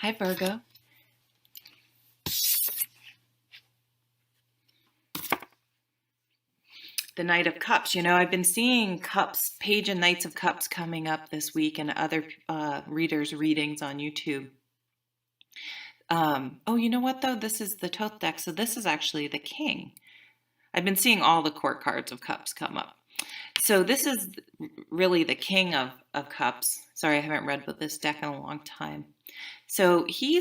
Hi, Virgo. The Knight of Cups. I've been seeing Cups, Page and Knights of Cups coming up this week and other readers' readings on YouTube. Oh, you know what, though? This is the Thoth deck, so this is actually the King. I've been seeing all the court cards of Cups come up. So this is really the King of Cups. Sorry, I haven't read with this deck in a long time. So he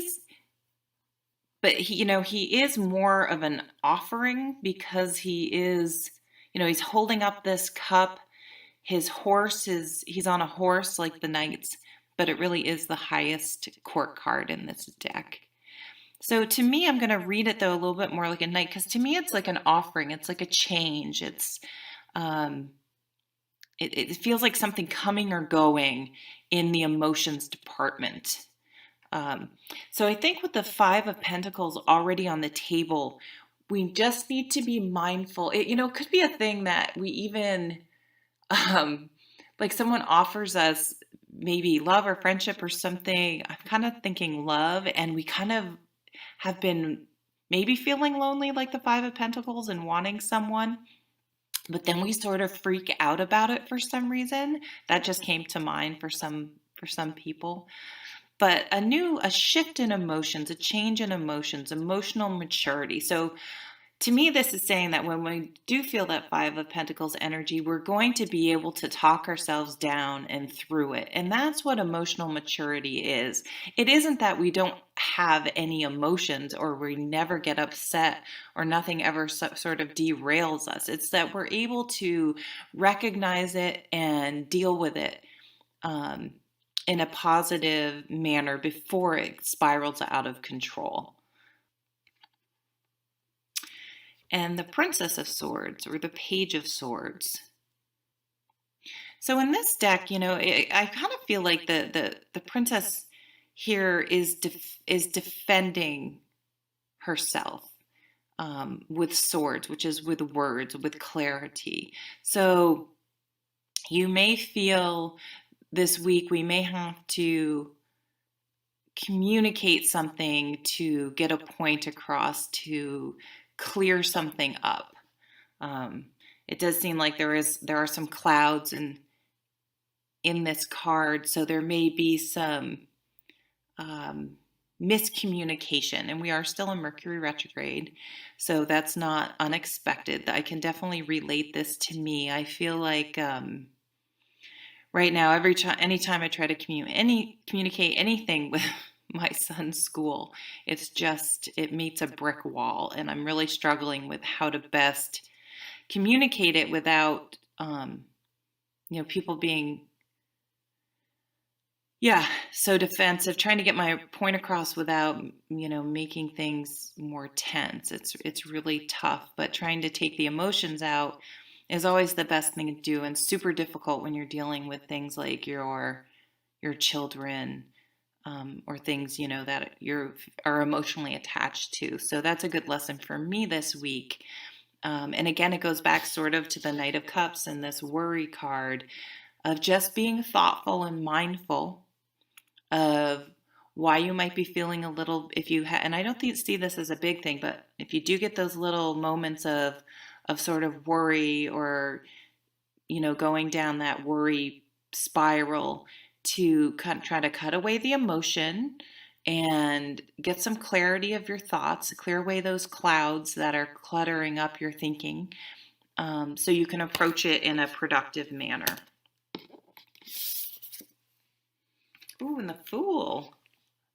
is more of an offering because he's holding up this cup. His horse he's on a horse like the knights, but it really is the highest court card in this deck. So to me, I'm going to read it though a little bit more like a knight, because to me it's like an offering. It's like a change. It feels like something coming or going in the emotions department. So I think with the Five of Pentacles already on the table, we just need to be mindful. It could be a thing that we even, like someone offers us maybe love or friendship or something. I'm kind of thinking love, and we kind of have been maybe feeling lonely like the Five of Pentacles and wanting someone. But then we sort of freak out about it for some reason. That just came to mind for some people. But a shift in emotions, a change in emotions, emotional maturity. So to me, this is saying that when we do feel that Five of Pentacles energy, we're going to be able to talk ourselves down and through it. And that's what emotional maturity is. It isn't that we don't have any emotions or we never get upset or nothing ever sort of derails us. It's that we're able to recognize it and deal with it in a positive manner before it spirals out of control. And the Princess of Swords, or the Page of Swords. So in this deck, I kind of feel like the princess here is defending herself with swords, which is with words, with clarity. So you may feel this week we may have to communicate something to get a point across, to clear something up. It does seem like there are some clouds in this card, so there may be some miscommunication, and we are still in Mercury retrograde, so that's not unexpected. I can definitely relate this to me. I feel like right now, anytime I try to communicate anything with my son's school, it meets a brick wall, and I'm really struggling with how to best communicate it without, people being, so defensive, trying to get my point across without, making things more tense. It's really tough, but trying to take the emotions out is always the best thing to do, and super difficult when you're dealing with things like your children, or things, that are emotionally attached to. So that's a good lesson for me this week. And again, it goes back sort of to the Knight of Cups and this worry card of just being thoughtful and mindful of why you might be feeling a little, and I don't see this as a big thing, but if you do get those little moments of sort of worry, or, going down that worry spiral, to try to cut away the emotion and get some clarity of your thoughts, clear away those clouds that are cluttering up your thinking, so you can approach it in a productive manner. Ooh, and the Fool.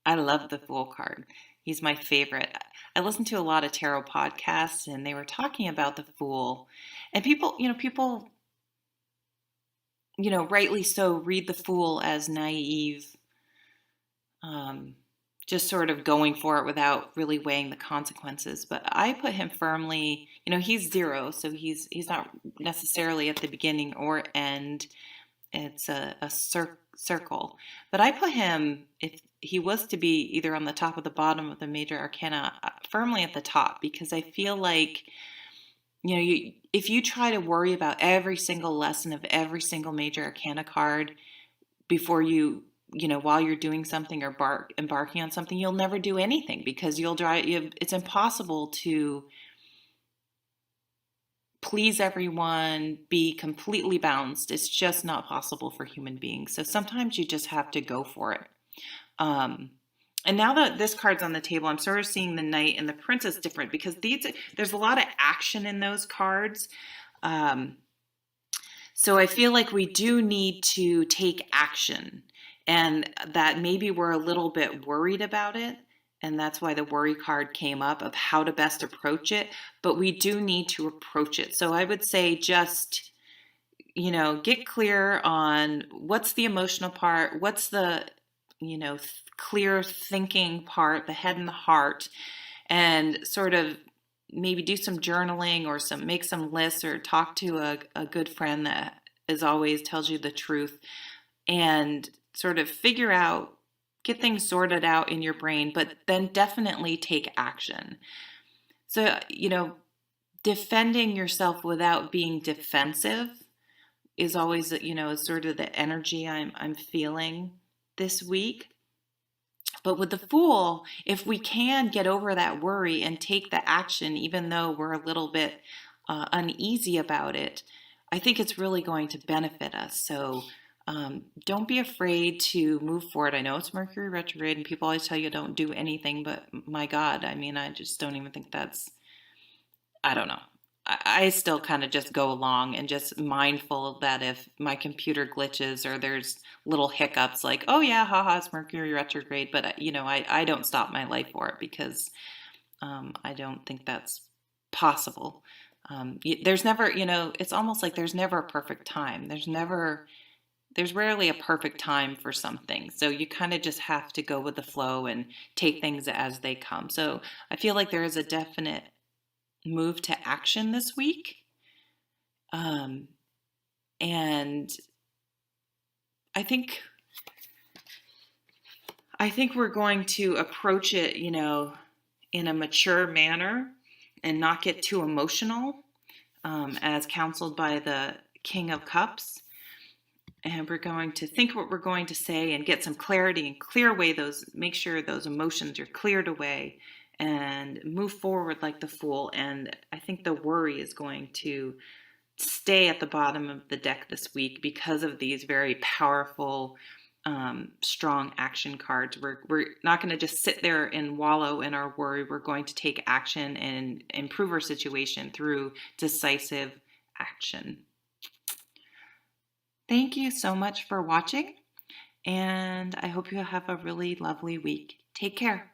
I love the Fool card. He's my favorite. I listen to a lot of tarot podcasts, and they were talking about the Fool. And people, rightly so, read the Fool as naive, just sort of going for it without really weighing the consequences. But I put him firmly, he's 0, so he's not necessarily at the beginning or end. It's a circle. But I put him, if he was to be either on the top or the bottom of the major arcana, firmly at the top, because I feel like, if you try to worry about every single lesson of every single major arcana card before you while you're doing something or embarking on something, you'll never do anything because it's impossible to please everyone, be completely balanced. It's just not possible for human beings. So sometimes you just have to go for it. And now that this card's on the table, I'm sort of seeing the Knight and the Princess different because there's a lot of action in those cards. So I feel like we do need to take action, and that maybe we're a little bit worried about it. And that's why the worry card came up of how to best approach it. But we do need to approach it. So I would say just, get clear on what's the emotional part, what's the, clear thinking part, the head and the heart, and sort of maybe do some journaling or make some lists or talk to a good friend that as always tells you the truth and sort of get things sorted out in your brain, but then definitely take action. So, defending yourself without being defensive is always, sort of the energy I'm feeling this week. But with the Fool, if we can get over that worry and take the action, even though we're a little bit uneasy about it, I think it's really going to benefit us. So don't be afraid to move forward. I know it's Mercury retrograde and people always tell you don't do anything, but my God, I mean, I just don't even think I don't know. I still kind of just go along and just mindful that if my computer glitches or there's little hiccups like, oh yeah, haha, it's Mercury retrograde, but I don't stop my life for it because I don't think that's possible. There's never, it's almost like there's never a perfect time. There's rarely a perfect time for something. So you kind of just have to go with the flow and take things as they come. So I feel like there is a definite move to action this week. And I think we're going to approach it, in a mature manner and not get too emotional, as counseled by the King of Cups. And we're going to think what we're going to say and get some clarity and clear away make sure those emotions are cleared away and move forward like the Fool. And I think the worry is going to stay at the bottom of the deck this week because of these very powerful, strong action cards. We're not going to just sit there and wallow in our worry. We're going to take action and improve our situation through decisive action. Thank you so much for watching, and I hope you have a really lovely week. Take care.